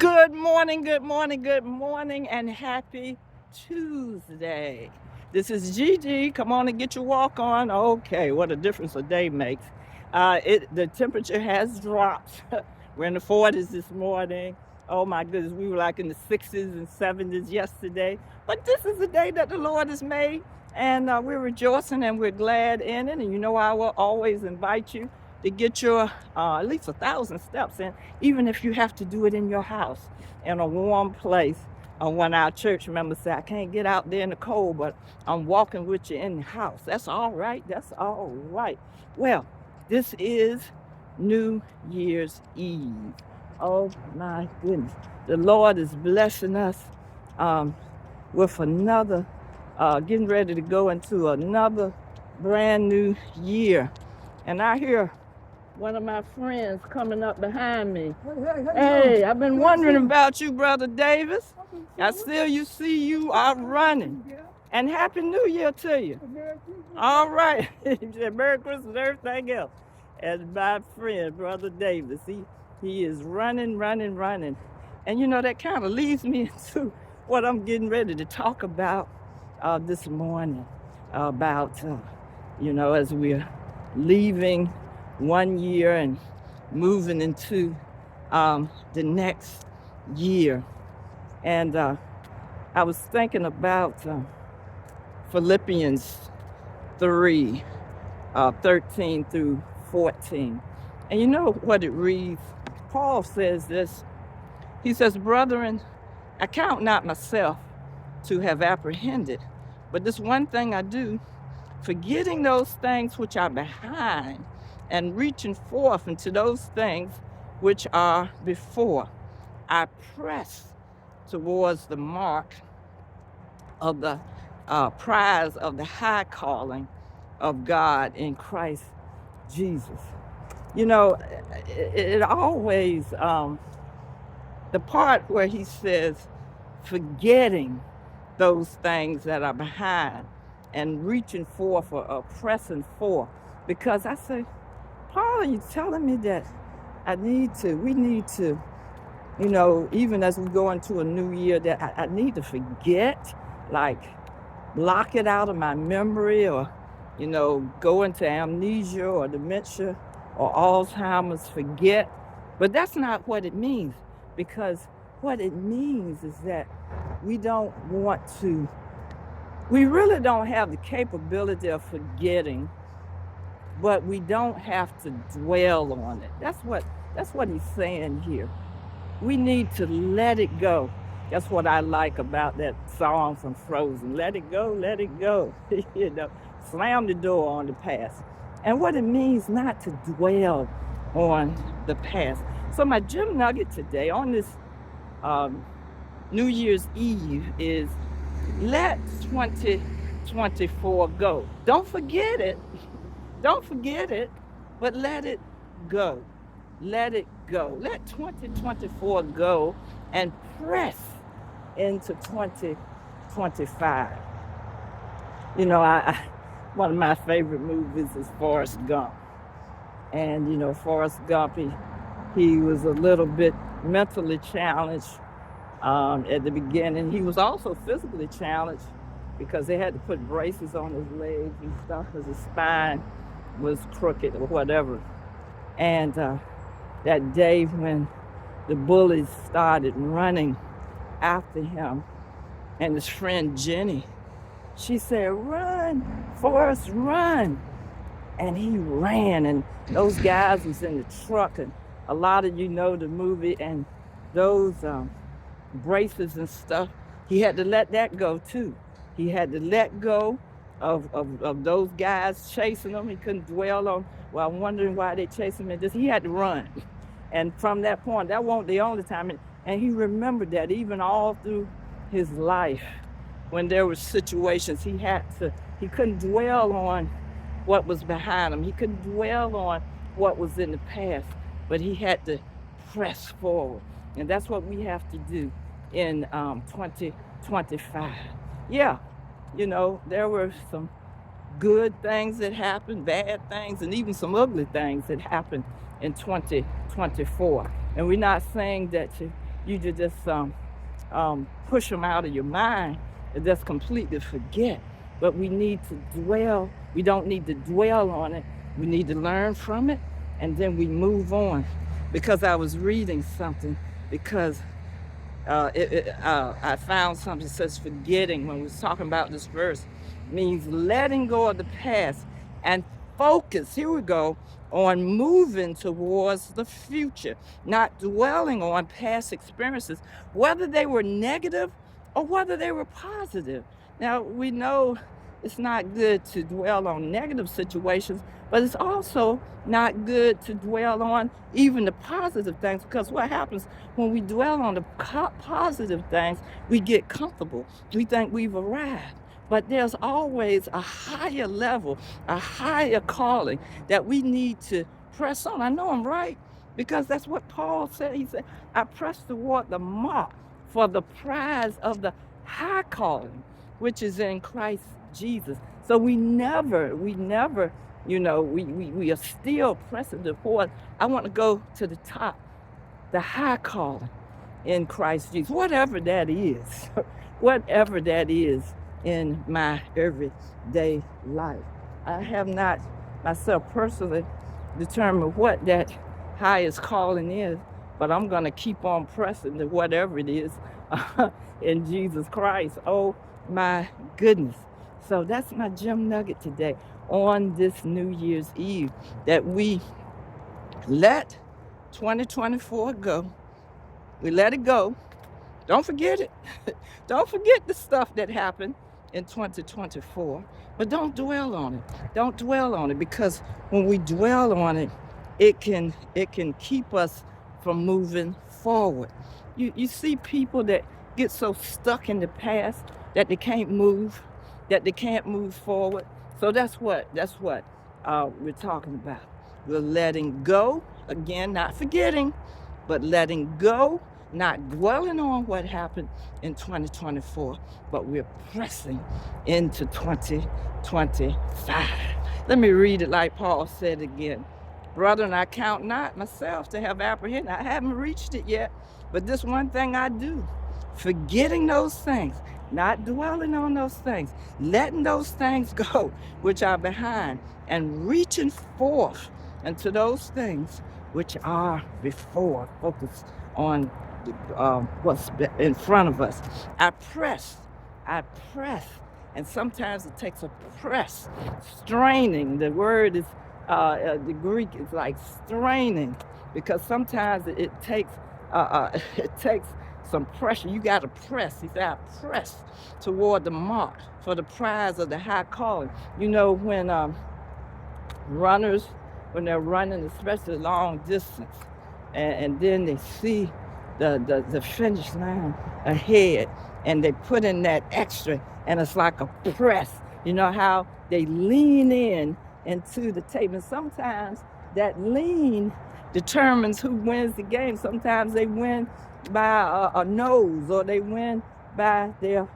Good morning, good morning, good morning, and happy Tuesday. This is Gigi. Come on and get your walk on. Okay, what a difference a day makes. The temperature has dropped. We're in the 40s this morning. Oh my goodness, we were like in the 60s and 70s yesterday. But this is the day that the Lord has made, and we're rejoicing and we're glad in it. And you know, I will always invite you to get your at least 1,000 steps in, even if you have to do it in your house in a warm place. When our church members say, I can't get out there in the cold, but I'm walking with you in the house. That's all right. That's all right. Well, this is New Year's Eve. Oh my goodness. The Lord is blessing us with another, getting ready to go into another brand new year. And I hear one of my friends coming up behind me. Hey, I've been wondering about you, Brother Davis. I still see you are running. And Happy New Year to you. All right. Merry Christmas and everything else. And my friend, Brother Davis, he is running. And you know, that kind of leads me into what I'm getting ready to talk about this morning. About, as we're leaving one year and moving into the next year. And I was thinking about Philippians 3, 13 through 14. And you know what it reads? Paul says this. He says, brethren, I count not myself to have apprehended, but this one thing I do, forgetting those things which are behind and reaching forth into those things which are before, I press towards the mark of the prize of the high calling of God in Christ Jesus. You know, it always, the part where he says, forgetting those things that are behind and reaching forth or pressing forth, because I say, Paul, are you telling me that we need to, even as we go into a new year, that I need to forget, like block it out of my memory, or, go into amnesia or dementia or Alzheimer's, forget. But that's not what it means, because what it means is that we really don't have the capability of forgetting, but we don't have to dwell on it. That's what he's saying here. We need to let it go. That's what I like about that song from Frozen. Let it go, let it go. Slam the door on the past. And what it means not to dwell on the past. So my gym nugget today on this New Year's Eve is let 2024 go. Don't forget it. Don't forget it, but let it go. Let it go. Let 2024 go and press into 2025. One of my favorite movies is Forrest Gump. And, Forrest Gump, he was a little bit mentally challenged at the beginning. He was also physically challenged because they had to put braces on his legs and stuff because his spine was crooked or whatever. And that day when the bullies started running after him, and his friend Jenny, she said, run, Forrest, run. And he ran, and those guys was in the truck, and a lot of you know the movie, and those braces and stuff, he had to let that go too. He had to let go of those guys chasing him. He couldn't dwell on, well, I'm wondering why they chasing him. He had to run. And from that point, that wasn't the only time. And he remembered that even all through his life, when there were situations, he couldn't dwell on what was behind him. He couldn't dwell on what was in the past, but he had to press forward. And that's what we have to do in 2025. Yeah, there were some good things that happened, bad things, and even some ugly things that happened in 2024. And we're not saying that you to just push them out of your mind and just completely forget. But we need to dwell. We don't need to dwell on it. We need to learn from it, and then we move on. Because I was reading something, because I found something that says forgetting, when we was talking about this verse, means letting go of the past and focus, here we go, on moving towards the future, not dwelling on past experiences, whether they were negative or whether they were positive. Now, we know it's not good to dwell on negative situations, but it's also not good to dwell on even the positive things, because what happens when we dwell on the positive things, we get comfortable. We think we've arrived. But there's always a higher level, a higher calling that we need to press on. I know I'm right, because that's what Paul said. He said, I press toward the mark for the prize of the high calling, which is in Christ Jesus. So we never, we are still pressing forward. I want to go to the top, the high calling in Christ Jesus, whatever that is, whatever that is in my everyday life. I have not myself personally determined what that highest calling is, but I'm going to keep on pressing to whatever it is in Jesus Christ. Oh my goodness. So that's my gem nugget today on this New Year's Eve, that we let 2024 go. We let it go. Don't forget it. Don't forget the stuff that happened in 2024, but don't dwell on it. Don't dwell on it, because when we dwell on it, it can keep us from moving forward. You see people that get so stuck in the past that they can't move forward. So that's what we're talking about. We're letting go, again, not forgetting, but letting go, not dwelling on what happened in 2024, but we're pressing into 2025. Let me read it like Paul said again. Brethren, I count not myself to have apprehended. I haven't reached it yet, but this one thing I do, forgetting those things, not dwelling on those things, letting those things go which are behind, and reaching forth into those things which are before. Focus on what's in front of us. I press, and sometimes it takes a press, straining. The word is, the Greek is like straining, because sometimes it takes some pressure. You got to press. He said, I press toward the mark for the prize of the high calling. You know, when runners, when they're running, especially long distance, and then they see the finish line ahead, and they put in that extra, and it's like a press. You know how they lean in into the tape, and sometimes that lean determines who wins the game. Sometimes they win by a nose, or they win by their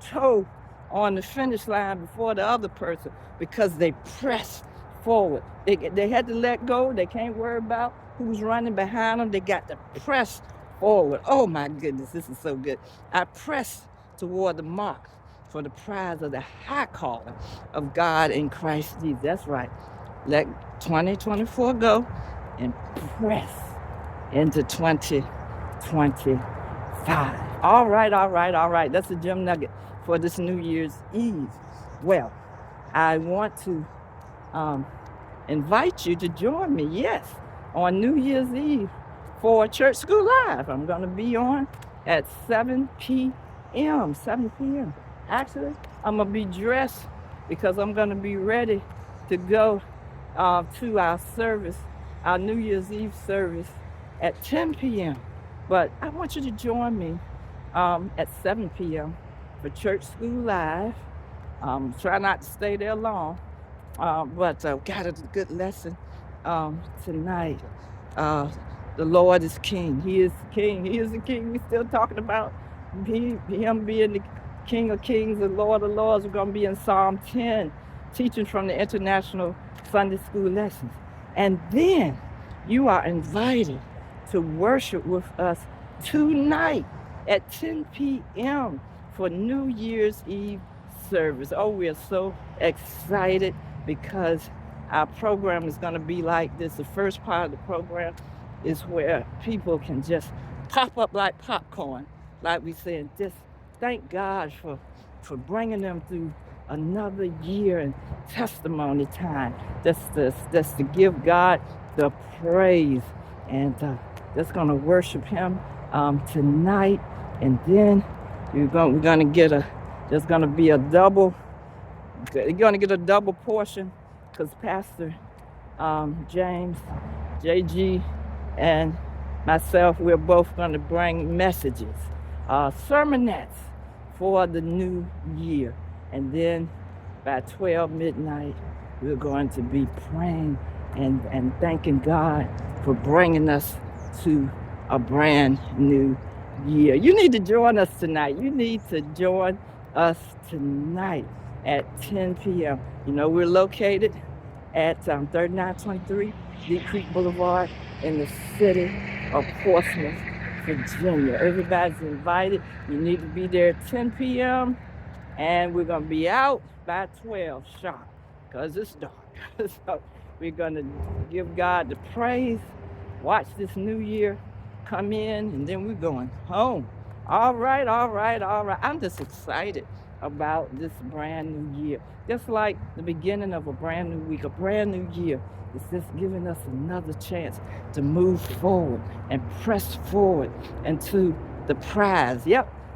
toe on the finish line before the other person, because they press forward. They had to let go. They can't worry about who's running behind them. They got to press forward. Oh my goodness, this is so good. I press toward the mark for the prize of the high calling of God in Christ Jesus. That's right. Let 2024 go and press into 2025. All right. That's a gem nugget for this New Year's Eve. Well, I want to invite you to join me, yes, on New Year's Eve for Church School Live. I'm going to be on at 7 p.m. Actually, I'm going to be dressed, because I'm going to be ready to go to our service, our New Year's Eve service at 10 p.m. But I want you to join me at 7 p.m. for Church School Live. Try not to stay there long, but got a good lesson tonight. The Lord is King. He is King. He is the King. We're still talking about Him being the King of Kings and Lord of Lords. We're going to be in Psalm 10, teaching from the International Sunday School Lessons. And then you are invited to worship with us tonight at 10 p.m. for New Year's Eve service. Oh, we are so excited because our program is going to be like this. The first part of the program is where people can just pop up like popcorn, like we said. Just thank God for bringing them through another year and testimony time. Just to give God the praise and just gonna worship Him tonight, and then we're gonna get there's gonna be a double. You're gonna get a double portion because Pastor James, JG, and myself, we're both going to bring messages, sermonettes for the new year. And then by 12 midnight, we're going to be praying and thanking God for bringing us to a brand new year. You need to join us tonight. You need to join us tonight at 10 p.m. You know, we're located at 3923 Deep Creek Boulevard in the city of Portsmouth, Virginia. Everybody's invited. You need to be there at 10 p.m. and we're going to be out by 12 sharp because it's dark. So we're going to give God the praise, watch this new year come in, and then we're going home. All right. I'm just excited about this brand new year. Just like the beginning of a brand new week, a brand new year. It's just giving us another chance to move forward and press forward into the prize,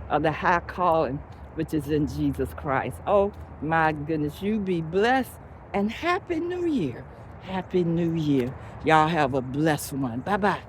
of the high calling, which is in Jesus Christ. Oh my goodness, you be blessed and Happy New Year. Happy New Year. Y'all have a blessed one. Bye-bye.